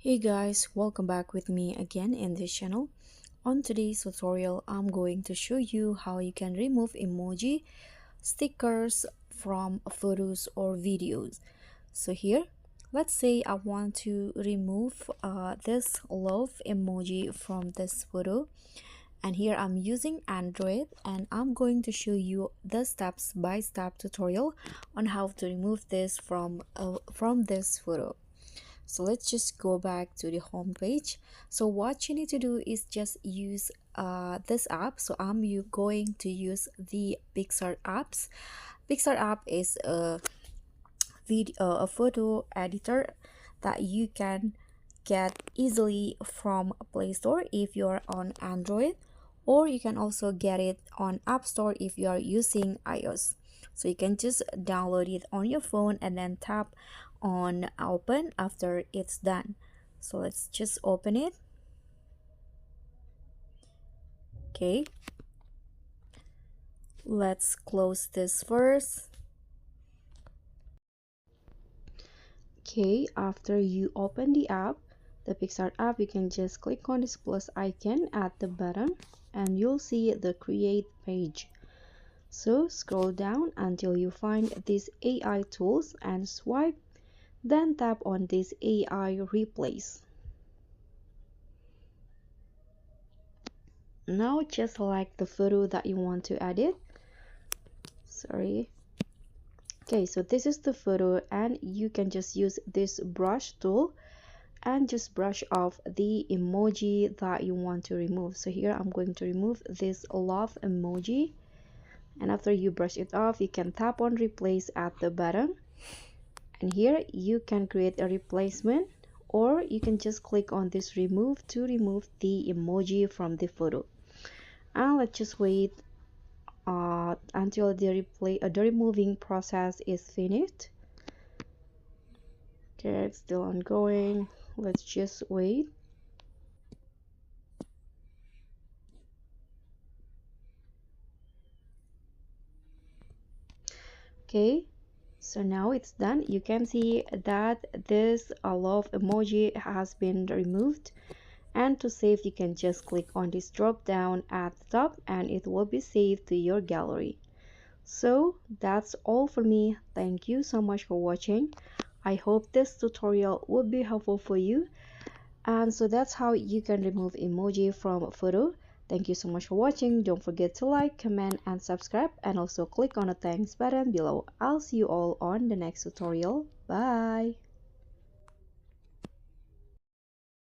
Hey guys, welcome back with me again in this channel. On today's tutorial, I'm going to show you how you can remove emoji stickers from photos or videos. So here, let's say I want to remove this love emoji from this photo. And here I'm using Android and I'm going to show you the step-by-step tutorial on how to remove this from this photo. So let's just go back to the home page. So what you need to do is just use this app. So going to use the Pixar apps. Pixar app is a photo editor that you can get easily from Play Store if you're on Android, or you can also get it on App Store if you are using iOS. So you can just download it on your phone and then tap on open after it's done. So let's just open it. Okay, let's close this first. Okay, after you open the app, the Pixar app, you can just click on this plus icon at the bottom and you'll see the create page. So scroll down until you find these AI tools and swipe, then tap on this AI replace. Now just select the photo that you want to edit. Okay, so this is the photo and you can just use this brush tool and just brush off the emoji that you want to remove. So here I'm going to remove this love emoji, and after you brush it off, you can tap on replace at the bottom, and here you can create a replacement, or you can just click on this remove to remove the emoji from the photo. And let's just wait until the removing process is finished. Okay, it's still ongoing. Let's just wait. Okay, so now it's done. You can see that this love emoji has been removed, and to save you can just click on this drop down at the top and it will be saved to your gallery. So that's all for me. Thank you so much for watching. I hope this tutorial would be helpful for you. And so that's how you can remove emoji from a photo. Thank you so much for watching. Don't forget to like, comment, and subscribe, and also click on the thanks button below. I'll see you all on the next tutorial. Bye.